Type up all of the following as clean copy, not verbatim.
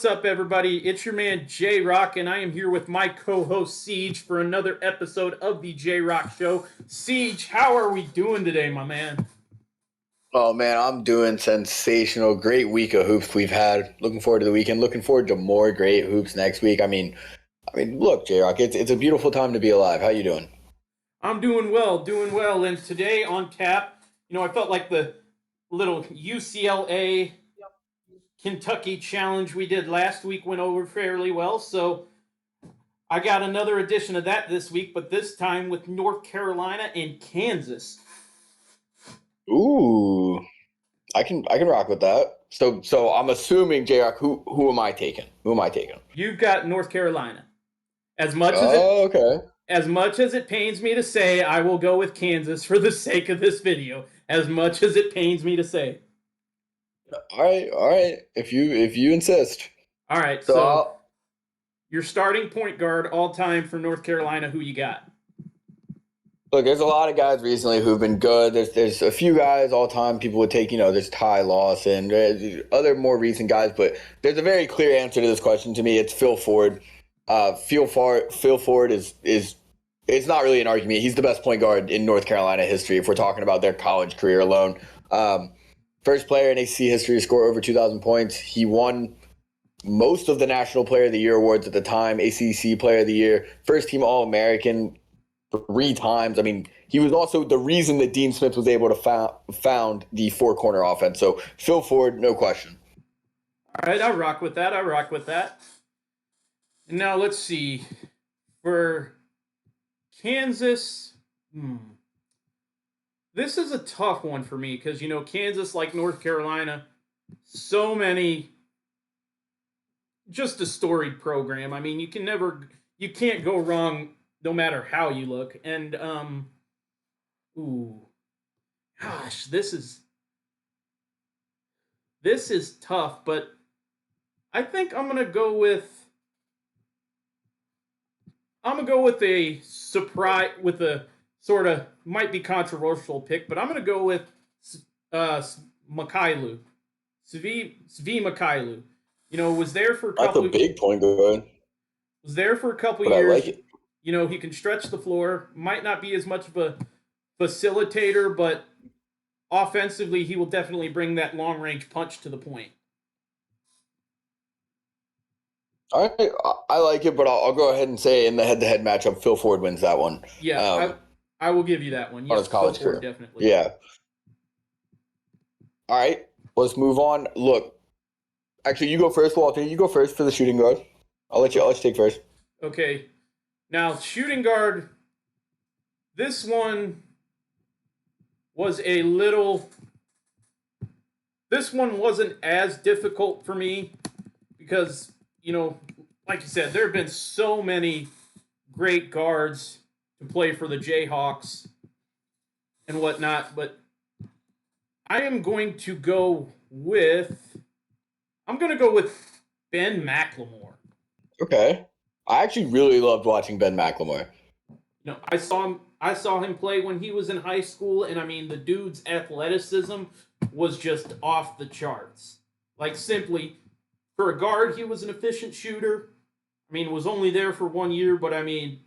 What's up, everybody? It's your man J Rock, and I am here with my co-host Siege for another episode of the J Rock Show. Siege, how are we doing today, my man? Oh man, I'm doing sensational. Great week of hoops we've had. Looking forward to the weekend. Looking forward to more great hoops next week. I mean, look, J Rock, it's a beautiful time to be alive. How you doing? I'm doing well, doing well. And today on tap, I felt like the little UCLA Kentucky challenge we did last week went over fairly well. So I got another edition of that this week, but this time with North Carolina and Kansas. Ooh, I can rock with that. So I'm assuming J Rock. Who am I taking? Who am I taking? You've got North Carolina. As much as it Oh, okay. as much as it pains me to say, I will go with Kansas for the sake of this video. As much as it pains me to say. All right. If you insist. All right, So so I'll, your starting point guard all time for North Carolina, who you got? Look, there's a lot of guys recently who've been good. There's a few guys all time people would take. There's Ty Lawson, there's other more recent guys, but there's a very clear answer to this question to me. It's Phil Ford. Phil Ford is it's not really an argument. He's the best point guard in North Carolina history if we're talking about their college career alone. First player in ACC history to score over 2,000 points. He won most of the National Player of the Year awards at the time, ACC Player of the Year, first team All-American 3 times. I mean, he was also the reason that Dean Smith was able to found the four-corner offense. So Phil Ford, no question. All right, I rock with that. I rock with that. And now let's see. For Kansas, this is a tough one for me because, Kansas, like North Carolina, so many, just a storied program. I mean, you can't go wrong no matter how you look. And, ooh, gosh, this is tough, but I think I'm gonna go with a surprise with a sort of might be controversial pick, but I'm gonna go with uh Mikailu, Svi Mikailu. Was there for a That's a couple big point guard, was there for a couple but I like years. it. He can stretch the floor. Might not be as much of a facilitator, but offensively, he will definitely bring that long range punch to the point. All right, I like it, but I'll go ahead and say in the head-to-head matchup, Phil Ford wins that one Yeah, I will give you that one. on his Yes, Phil college Ford career. definitely. Yeah. All right, let's move on. Look, actually, you go first, Walter. You go first for the shooting guard. I'll let you take first. Okay. Now, shooting guard, this one was a little. This one wasn't as difficult for me because, like you said, there have been so many great guards to play for the Jayhawks and whatnot, but I am going to go with. I'm going to go with Ben McLemore. Okay. I actually really loved watching Ben McLemore. I saw him play when he was in high school, and I mean the dude's athleticism was just off the charts. Like simply for a guard, he was an efficient shooter. I mean, was only there for 1 year, but I mean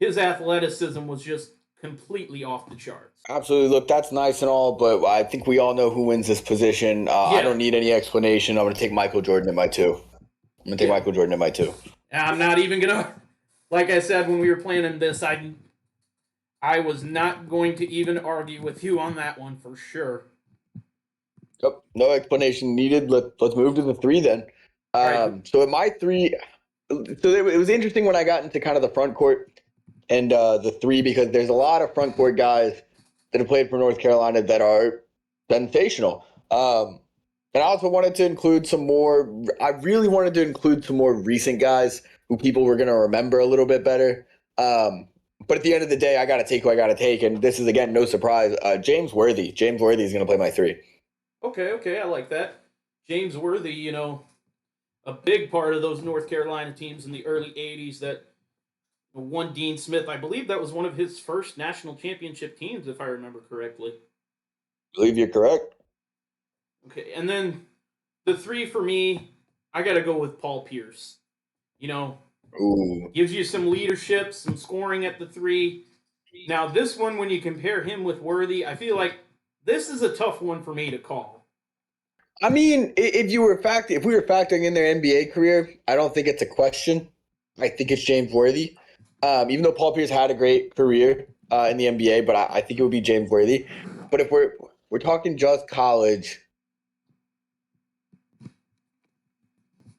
his athleticism was just completely off the charts. Absolutely. Look, that's nice and all, but I think we all know who wins this position. I Yeah, don't need any explanation. I'm going to take Michael Jordan at my two. I'm going to take yeah. Michael Jordan at my two. And I'm not even gonna. Like I said when we were planning this, I was not going to even argue with you on that one for sure. Yep. No explanation needed. Let's move to the three then. All right, So at my three, it was interesting when I got into kind of the front court and the three because there's a lot of front court guys that have played for North Carolina that are sensational. And I also wanted to include some more. I really wanted to include some more recent guys who people were going to remember a little bit better. But at the end of the day, I got to take who I got to take, and this is again no surprise. James Worthy. James Worthy is going to play my three. okay, I like that. James Worthy, a big part of those North Carolina teams in the early '80s that won Dean Smith. I believe that was one of his first national championship teams, if I remember correctly. I believe you're correct. Okay, and then the three for me, I got to go with Paul Pierce. Ooh. Gives you some leadership, some scoring at the 3. Now, this one, when you compare him with Worthy, I feel like this is a tough one for me to call. I mean, if we were factoring in their NBA career, I don't think it's a question. I think it's James Worthy. Even though Paul Pierce had a great career in the NBA, but I think it would be James Worthy. But if we're talking just college,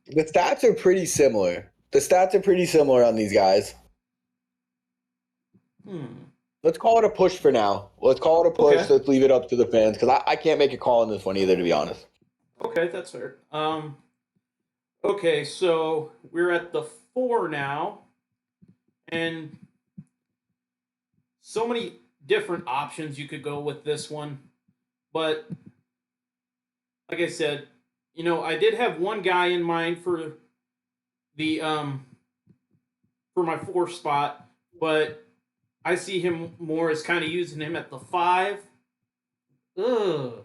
the stats are pretty similar. The stats are pretty similar on these guys. Let's call it a push for now. Let's call it a push. Okay. Let's leave it up to the fans because I can't make a call on this one either, to be honest. Okay, that's fair. Okay, so we're at the 4 now, and so many different options you could go with this one, but like I said, I did have one guy in mind for the for my 4 spot, but I see him more as kind of using him at the 5. Ugh,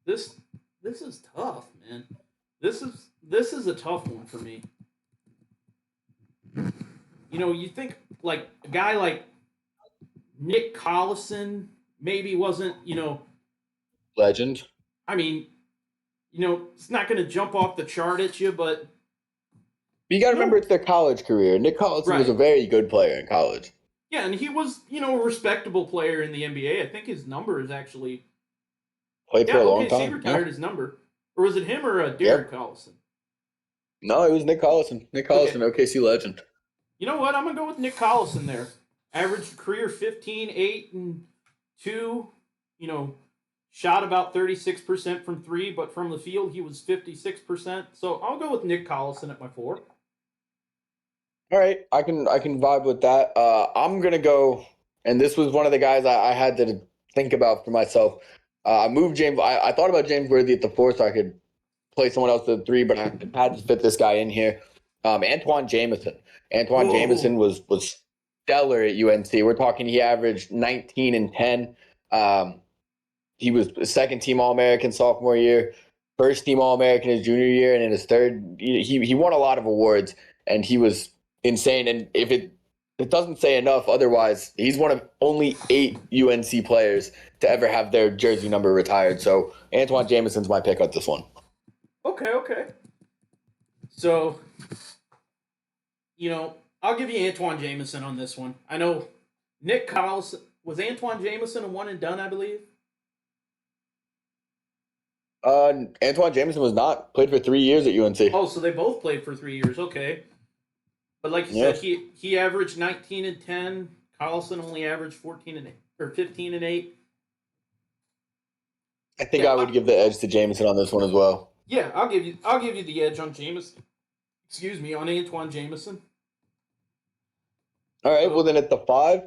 this is tough, man. This is a tough one for me. You think like a guy like Nick Collison maybe wasn't, Legend. I mean, it's not going to jump off the chart at you, but You got to remember it's their college career. Nick Collison was a right. very good player in college. Yeah, and he was, a respectable player in the NBA. I think his number is actually Played for a long OKC time. retired his number. Or was it him or Derek Collison? No, it was Nick Collison. Nick Collison, Okay. OKC legend. You know what? I'm going to go with Nick Collison there. Average career 15, 8, and 2. Shot about 36% from 3, but from the field he was 56%. So I'll go with Nick Collison at my 4. All right, I can vibe with that. I'm gonna go, and this was one of the guys I had to think about for myself. I moved James. I thought about James Worthy at the 4 so I could play someone else at the 3, but I had to fit this guy in here. Antoine Jamison. Antoine Whoa. Jamison was stellar at UNC. We're talking he averaged 19 and 10. He was second team All-American sophomore year, first team All-American his junior year, and in his third, he won a lot of awards, and he was insane. And if it doesn't say enough, otherwise, he's one of only 8 UNC players to ever have their jersey number retired. So Antoine Jamison's my pick on this one. Okay. So, I'll give you Antoine Jamison on this one. I know Nick Collison, was Antoine Jamison a one and done, I believe? Antoine Jamison was not. Played for 3 years at UNC. Oh, so they both played for 3 years. Okay. But like you said, he averaged 19 and 10. Collison only averaged 14 and 8 or 15 and 8. I think I would give the edge to Jamison on this one as well. Yeah, I'll give you the edge on Jamison. Excuse me, on Antoine Jamison. All right, well then at the 5,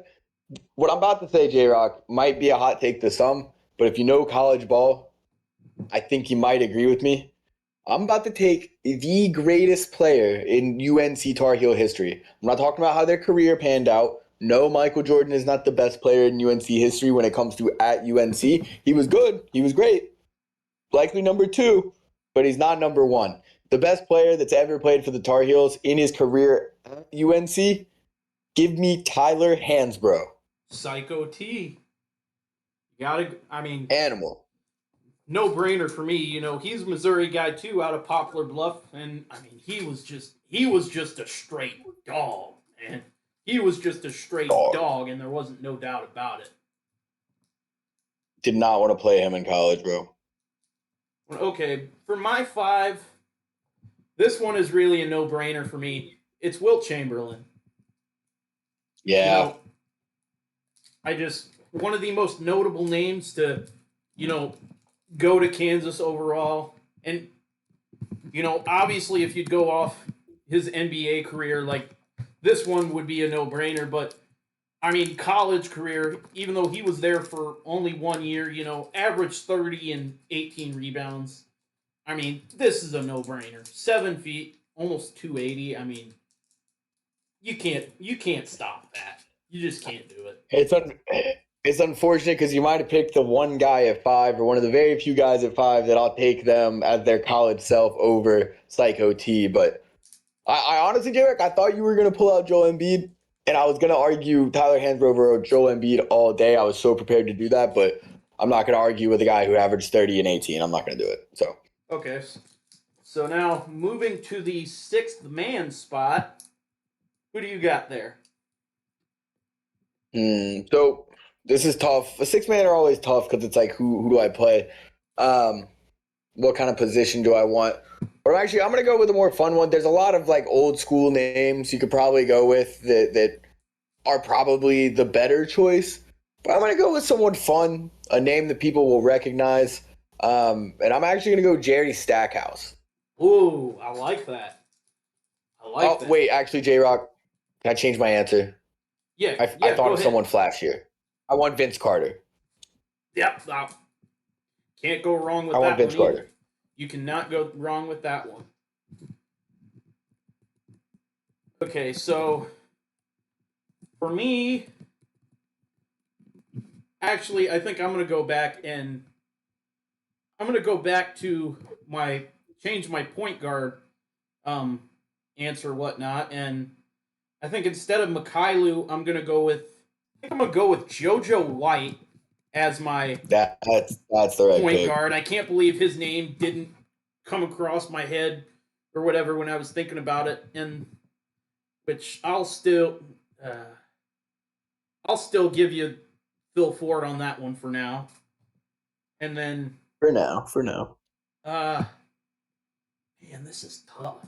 what I'm about to say, J-Rock, might be a hot take to some, but if you know college ball, I think you might agree with me. I'm about to take the greatest player in UNC Tar Heel history. I'm not talking about how their career panned out. No, Michael Jordan is not the best player in UNC history when it comes to at UNC. He was good. He was great. Likely number 2, but he's not number 1. The best player that's ever played for the Tar Heels in his career at UNC, give me Tyler Hansbrough. Psycho T. Animal. No brainer for me. He's a Missouri guy too, out of Poplar Bluff, and he was just a straight dog, man. He was just a straight dog, and there wasn't no doubt about it. Did not want to play him in college, bro. Okay, for my 5, this one is really a no-brainer for me. It's Wilt Chamberlain. Yeah. One of the most notable names to, go to Kansas overall. And, obviously if you'd go off his NBA career, like, this one would be a no-brainer. But, college career, even though he was there for only 1 year, averaged 30 and 18 rebounds. This is a no-brainer. 7 feet, almost 280. You can't stop that. You just can't do it. It's unfortunate because you might have picked the one guy at 5 or one of the very few guys at 5 that I'll take them as their college self over Psycho T. But I honestly, Jarek, I thought you were going to pull out Joel Embiid, and I was going to argue Tyler Hansbrough over Joel Embiid all day. I was so prepared to do that, but I'm not going to argue with a guy who averaged 30 and 18. I'm not going to do it. So Okay. So now moving to the sixth man spot, who do you got there? So this is tough. The 6 man are always tough because it's like who do I play? What kind of position do I want? Or actually, I'm gonna go with a more fun one. There's a lot of like old school names you could probably go with that are probably the better choice. But I'm gonna go with someone fun, a name that people will recognize. And I'm actually gonna go Jerry Stackhouse. Ooh, I like that. I like that. Wait, actually, J Rock, can I change my answer? Yeah, I thought of someone flashier. I want Vince Carter. Yep. Can't go wrong with I that want Vince one either. Carter. You cannot go wrong with that one. Okay, so for me, actually, I think I'm going to go back and I'm going to go back to change my point guard answer whatnot, and I think instead of Mikhailo, I'm going to go with JoJo White as my That's the right point pick. guard. I can't believe his name didn't come across my head or whatever when I was thinking about it, and which I'll still give you Phil Ford on that one for now, and then For now. man, this is tough.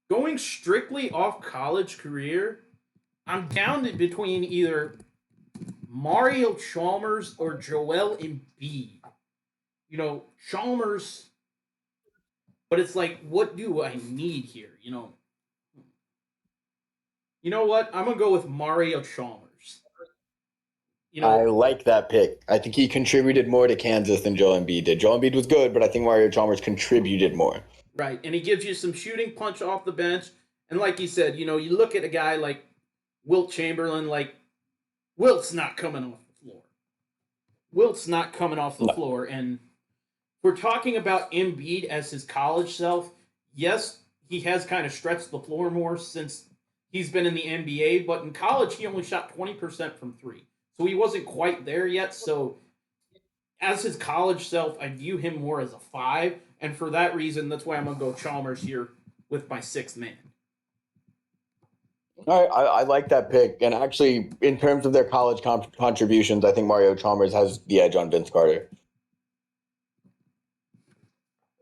Going strictly off college career, I'm down between either Mario Chalmers or Joel Embiid. You know, Chalmers, but it's like, what do I need here? You know what? I'm gonna go with Mario Chalmers. I like that pick. I think he contributed more to Kansas than Joel Embiid did. Joel Embiid was good, but I think Mario Chalmers contributed more. Right, and he gives you some shooting punch off the bench. And like you said, you look at a guy like Wilt Chamberlain, like Wilt's not coming off the floor. Wilt's not coming off the floor. And we're talking about Embiid as his college self. Yes, he has kind of stretched the floor more since he's been in the NBA, but in college he only shot 20% from three. So he wasn't quite there yet. So as his college self, I view him more as a 5. And for that reason, that's why I'm going to go Chalmers here with my 6th man. All right, I like that pick. And actually, in terms of their college contributions, I think Mario Chalmers has the edge on Vince Carter.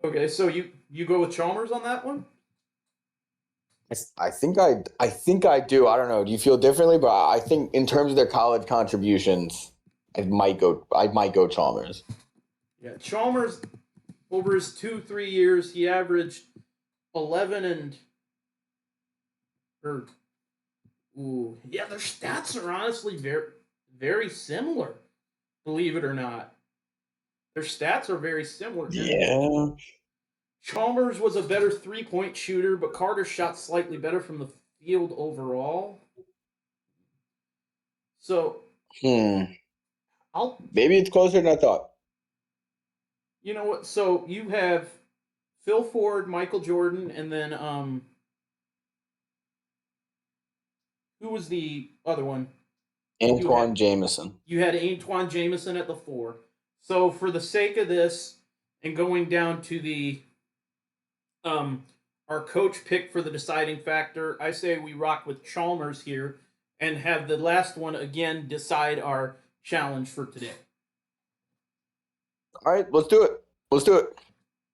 Okay, so you go with Chalmers on that one? I think I do. I don't know. Do you feel differently? But I think in terms of their college contributions, I might go Chalmers. Yeah, Chalmers over his 2-3 years, he averaged 11 and their stats are honestly very very similar. Believe it or not, their stats are very similar. Yeah. Chalmers was a better 3-point shooter, but Carter shot slightly better from the field overall. So, maybe it's closer than I thought. You know what? So you have Phil Ford, Michael Jordan, and then who was the other one? Antoine Jameson. You had Antoine Jameson at the 4. So for the sake of this, and going down to the our coach pick for the deciding factor, I say we rock with Chalmers here and have the last one again decide our challenge for today. All right, let's do it.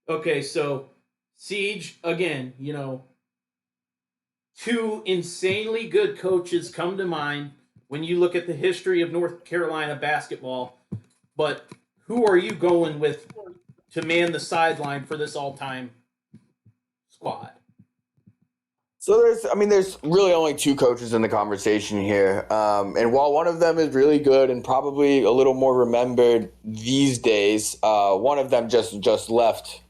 Okay, so Siege, again, 2 insanely good coaches come to mind when you look at the history of North Carolina basketball. But who are you going with to man the sideline for this all-time squad? So there's really only 2 coaches in the conversation here. And while one of them is really good and probably a little more remembered these days, one of them just left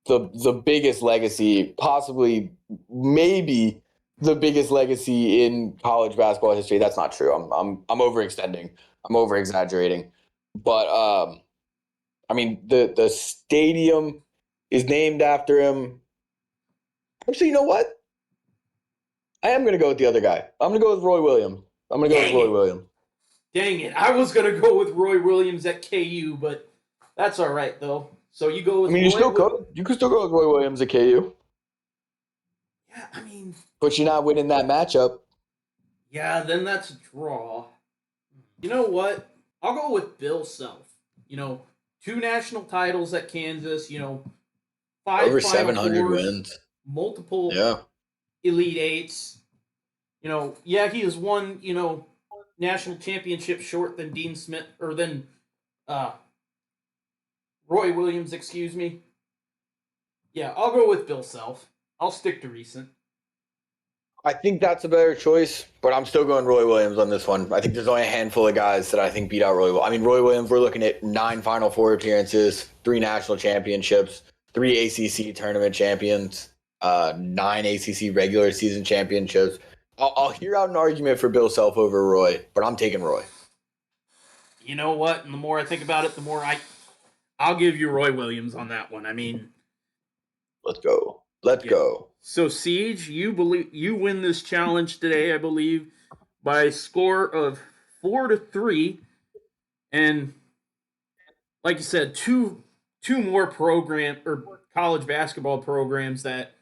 the biggest legacy, possibly maybe the biggest legacy in college basketball history. That's not true. I'm overextending. I'm over exaggerating, but I mean the stadium is named after him. Actually, you know what? I am gonna go with the other guy. I'm gonna go with Roy Williams. I'm gonna go with Roy Williams. Dang it! I was gonna go with Roy Williams at KU, but that's all right though. So you go with I mean, you could still go with Roy Williams at KU, Yeah, I mean, but you're not winning that matchup. yeah, then that's a draw. You know what? I'll go with Bill Self. 2 national titles at Kansas. 5 Over Final 700 Fours, wins. multiple Yeah. Elite Eights. Yeah, he is one. National championship short than Dean Smith or than uh, Roy Williams. Excuse me. Yeah, I'll go with Bill Self. I'll stick to recent. I think that's a better choice, but I'm still going Roy Williams on this one. I think there's only a handful of guys that I think beat out Roy Williams. I mean, Roy Williams, we're looking at 9 Final Four appearances, 3 national championships, 3 ACC tournament champions, 9 ACC regular season championships. I'll hear out an argument for Bill Self over Roy, but I'm taking Roy. You know what? And the more I think about it, the more I'll give you Roy Williams on that one. I mean, let's go. Let's go. So Siege, you win this challenge today, I believe, by a score of 4-3, and like you said, two more college basketball programs that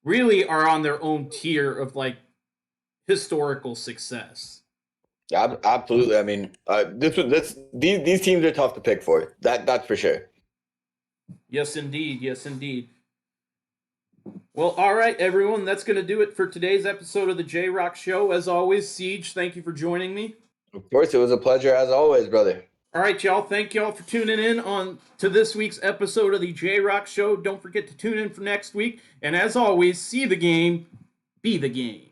really are on their own tier of like historical success. Yeah, absolutely. I mean, these teams are tough to pick for. That's for sure. Yes, indeed. Yes, indeed. Well, all right, everyone. That's going to do it for today's episode of the J-Rock Show. As always, Siege, thank you for joining me. Of course, it was a pleasure as always, brother. All right, y'all. Thank y'all for tuning in to this week's episode of the J-Rock Show. Don't forget to tune in for next week. And as always, see the game, be the game.